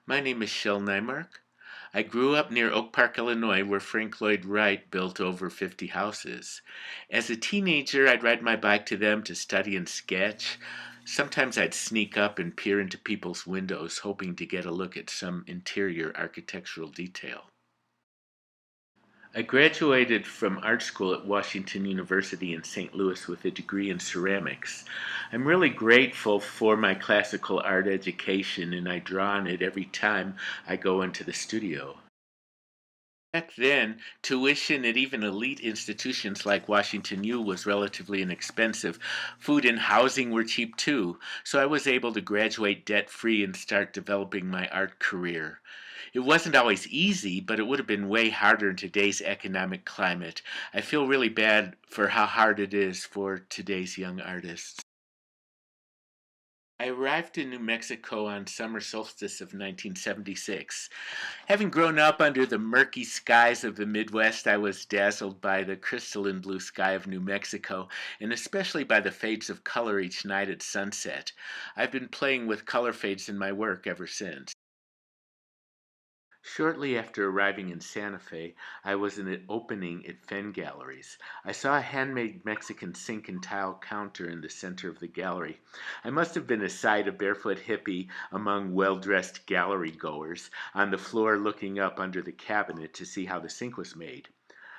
My name is Shel Neymark. I grew up near Oak Park, Illinois, where Frank Lloyd Wright built over 50 houses. As a teenager, I'd ride my bike to them to study and sketch. Sometimes I'd sneak up and peer into people's windows, hoping to get a look at some interior architectural detail. I graduated from art school at Washington University in St. Louis with a degree in ceramics. I'm really grateful for my classical art education, and I draw on it every time I go into the studio. Back then, tuition at even elite institutions like Washington U was relatively inexpensive. Food and housing were cheap too, so I was able to graduate debt free and start developing my art career. It wasn't always easy, but it would have been way harder in today's economic climate. I feel really bad for how hard it is for today's young artists. I arrived in New Mexico on summer solstice of 1976. Having grown up under the murky skies of the Midwest, I was dazzled by the crystalline blue sky of New Mexico, and especially by the fades of color each night at sunset. I've been playing with color fades in my work ever since. Shortly after arriving in Santa Fe, I was in an opening at Fenn Galleries. I saw a handmade Mexican sink and tile counter in the center of the gallery. I must have been a sight of barefoot hippie among well-dressed gallery goers, on the floor looking up under the cabinet to see how the sink was made.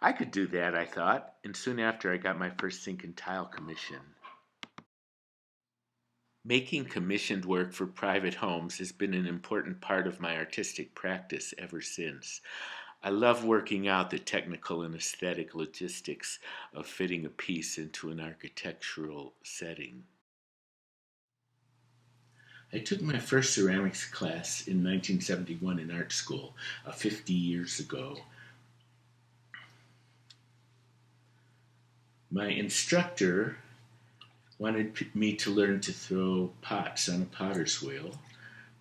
I could do that, I thought, and soon after I got my first sink and tile commission. Making commissioned work for private homes has been an important part of my artistic practice ever since. I love working out the technical and aesthetic logistics of fitting a piece into an architectural setting. I took my first ceramics class in 1971 in art school, 50 years ago. My instructor wanted me to learn to throw pots on a potter's wheel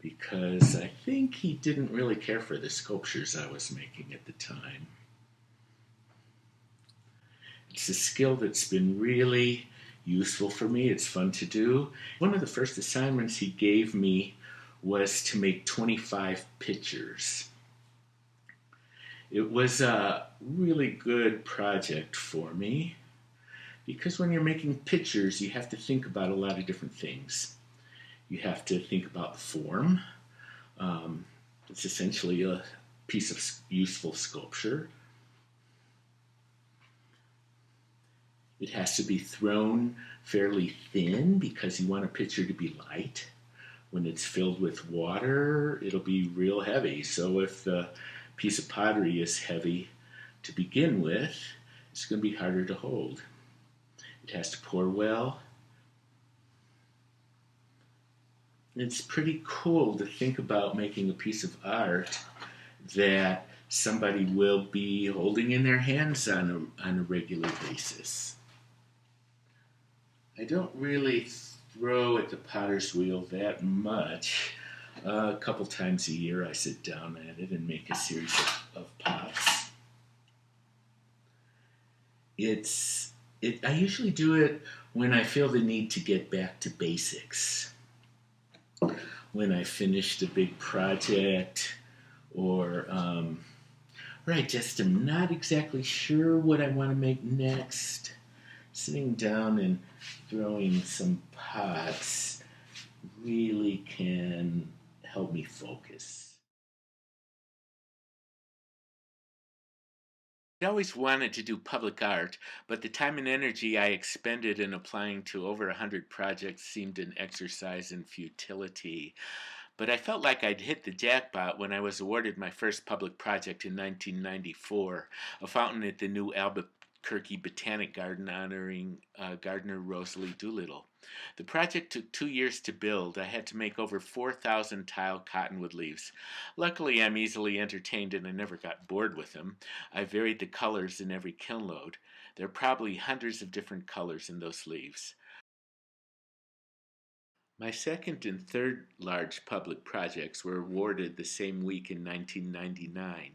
because I think he didn't really care for the sculptures I was making at the time. It's a skill that's been really useful for me. It's fun to do. One of the first assignments he gave me was to make 25 pictures. It was a really good project for me because when you're making pictures, you have to think about a lot of different things. You have to think about the form. It's essentially a piece of useful sculpture. It has to be thrown fairly thin because you want a picture to be light. When it's filled with water, it'll be real heavy. So if the piece of pottery is heavy to begin with, it's going to be harder to hold. It has to pour well. It's pretty cool to think about making a piece of art that somebody will be holding in their hands on a regular basis. I don't really throw at the potter's wheel that much. A couple times a year I sit down at it and make a series of pots. I usually do it when I feel the need to get back to basics. When I finished a big project or I just am not exactly sure what I want to make next. Sitting down and throwing some pots really can help me focus. I always wanted to do public art, but the time and energy I expended in applying to over 100 projects seemed an exercise in futility. But I felt like I'd hit the jackpot when I was awarded my first public project in 1994, a fountain at the new Albuquerque Botanic Garden honoring gardener Rosalie Doolittle. The project took 2 years to build. I had to make over 4,000 tile cottonwood leaves. Luckily, I'm easily entertained and I never got bored with them. I varied the colors in every kiln load. There are probably hundreds of different colors in those leaves. My second and third large public projects were awarded the same week in 1999.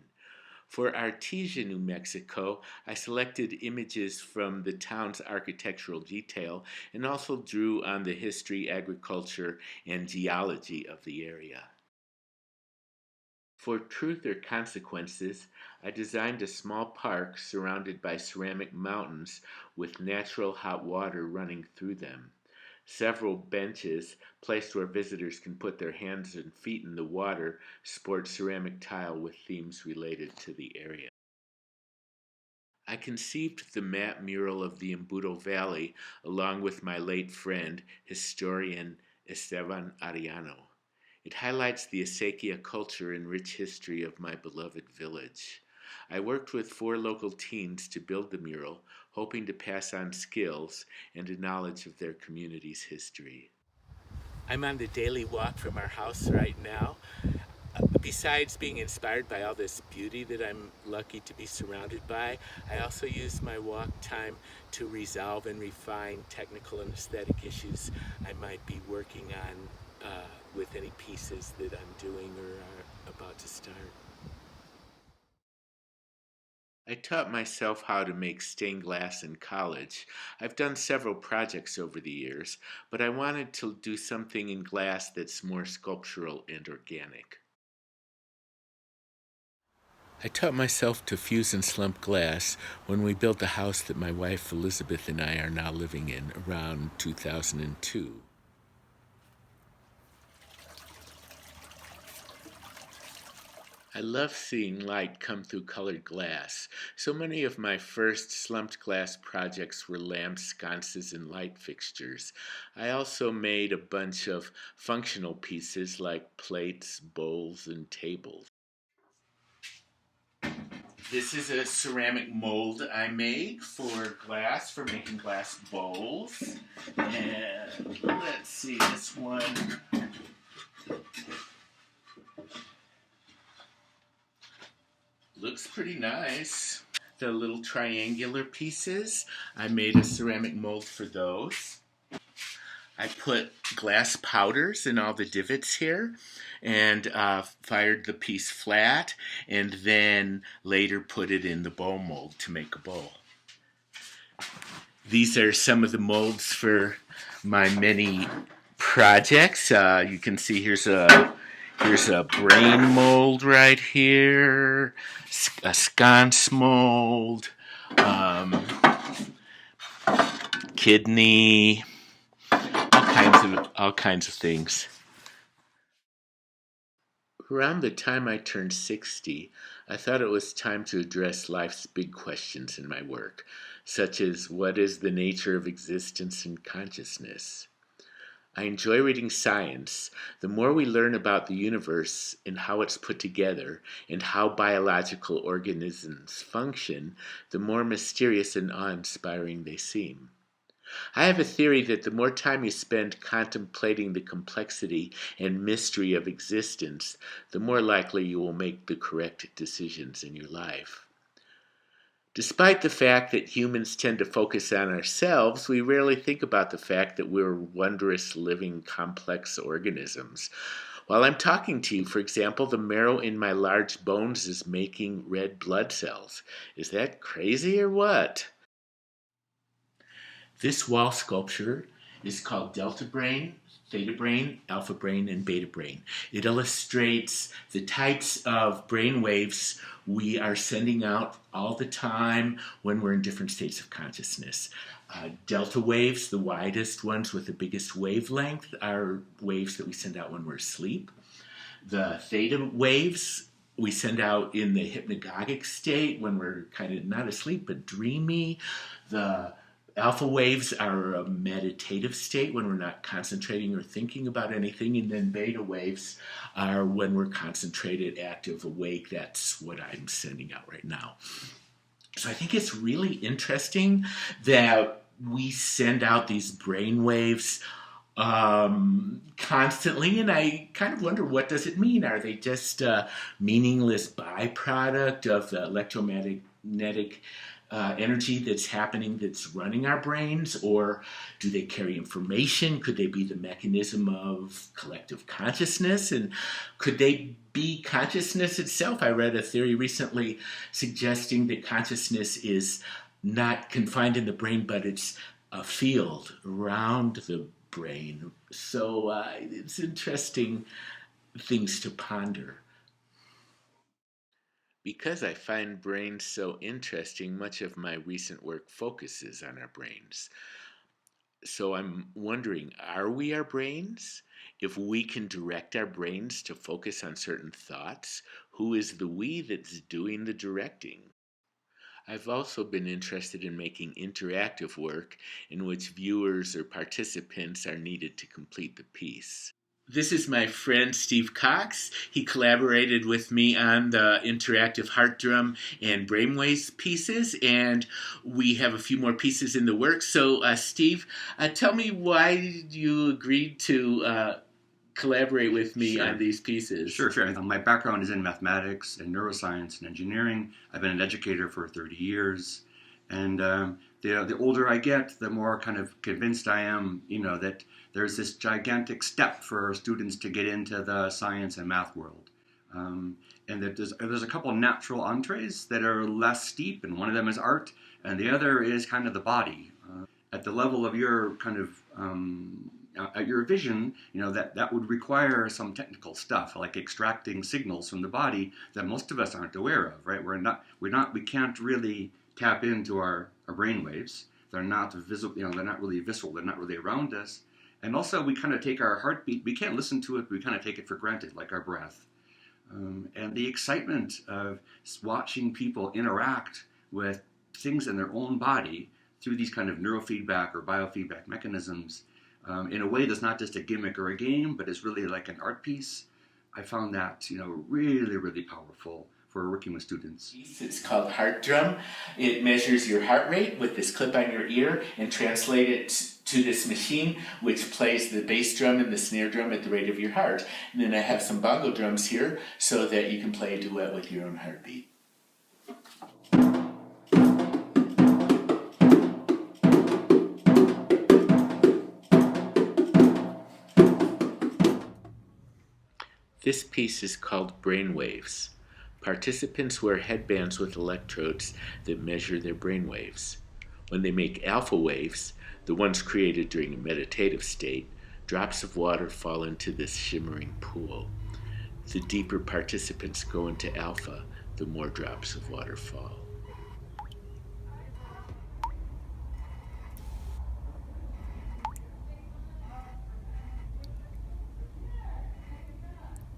For Artesia, New Mexico, I selected images from the town's architectural detail and also drew on the history, agriculture, and geology of the area. For Truth or Consequences, I designed a small park surrounded by ceramic mountains with natural hot water running through them. Several benches, placed where visitors can put their hands and feet in the water, sport ceramic tile with themes related to the area. I conceived the map mural of the Embudo Valley along with my late friend, historian Esteban Arellano. It highlights the Acequia culture and rich history of my beloved village. I worked with 4 local teens to build the mural, hoping to pass on skills and a knowledge of their community's history. I'm on the daily walk from our house right now. Besides being inspired by all this beauty that I'm lucky to be surrounded by, I also use my walk time to resolve and refine technical and aesthetic issues I might be working on with any pieces that I'm doing or are about to start. I taught myself how to make stained glass in college. I've done several projects over the years, but I wanted to do something in glass that's more sculptural and organic. I taught myself to fuse and slump glass when we built the house that my wife Elizabeth and I are now living in around 2002. I love seeing light come through colored glass. So many of my first slumped glass projects were lamps, sconces, and light fixtures. I also made a bunch of functional pieces like plates, bowls, and tables. This is a ceramic mold I made for glass, for making glass bowls. And let's see, this one looks pretty nice. The little triangular pieces, I made a ceramic mold for those. I put glass powders in all the divots here and fired the piece flat and then later put it in the bowl mold to make a bowl. These are some of the molds for my many projects. You can see here's a brain mold right here, a sconce mold, kidney, all kinds of things. Around the time I turned 60, I thought it was time to address life's big questions in my work, such as what is the nature of existence and consciousness? I enjoy reading science. The more we learn about the universe and how it's put together and how biological organisms function, the more mysterious and awe-inspiring they seem. I have a theory that the more time you spend contemplating the complexity and mystery of existence, the more likely you will make the correct decisions in your life. Despite the fact that humans tend to focus on ourselves, we rarely think about the fact that we're wondrous, living, complex organisms. While I'm talking to you, for example, the marrow in my large bones is making red blood cells. Is that crazy or what? This wall sculpture is called Delta Brain, Theta Brain, Alpha Brain, and Beta Brain. It illustrates the types of brain waves we are sending out all the time when we're in different states of consciousness. Delta waves, the widest ones with the biggest wavelength, are waves that we send out when we're asleep. The theta waves we send out in the hypnagogic state when we're kind of not asleep but dreamy. The alpha waves are a meditative state when we're not concentrating or thinking about anything, and then beta waves are when we're concentrated, active, awake. That's what I'm sending out right now. So I think it's really interesting that we send out these brain waves constantly, and I kind of wonder, what does it mean? Are they just a meaningless byproduct of the electromagnetic energy that's happening, that's running our brains, or do they carry information? Could they be the mechanism of collective consciousness, and could they be consciousness itself? I read a theory recently suggesting that consciousness is not confined in the brain, but it's a field around the brain. So it's interesting things to ponder. Because I find brains so interesting, much of my recent work focuses on our brains. So I'm wondering, are we our brains? If we can direct our brains to focus on certain thoughts, who is the we that's doing the directing? I've also been interested in making interactive work in which viewers or participants are needed to complete the piece. This is my friend Steve Cox. He collaborated with me on the interactive heart drum and brainwaves pieces, and we have a few more pieces in the works. So, Steve, tell me why you agreed to collaborate with me on these pieces. Sure. My background is in mathematics and neuroscience and engineering. I've been an educator for 30 years. And the older I get, the more kind of convinced I am, that there's this gigantic step for students to get into the science and math world. And that there's a couple natural entrees that are less steep, and one of them is art, and the other is kind of the body. At the level of your kind of at your vision, that would require some technical stuff like extracting signals from the body that most of us aren't aware of, right? We can't really tap into our brain waves. They're not visible, they're not really visceral, they're not really around us. And also we kind of take our heartbeat, we can't listen to it, we kind of take it for granted, like our breath. And the excitement of watching people interact with things in their own body through these kind of neurofeedback or biofeedback mechanisms in a way that's not just a gimmick or a game, but is really like an art piece. I found that, really, really powerful for working with students. It's called Heart Drum. It measures your heart rate with this clip on your ear and translate it to this machine, which plays the bass drum and the snare drum at the rate of your heart. And then I have some bongo drums here so that you can play a duet with your own heartbeat. This piece is called Brainwaves. Participants wear headbands with electrodes that measure their brainwaves. When they make alpha waves, the ones created during a meditative state, drops of water fall into this shimmering pool. The deeper participants go into alpha, the more drops of water fall.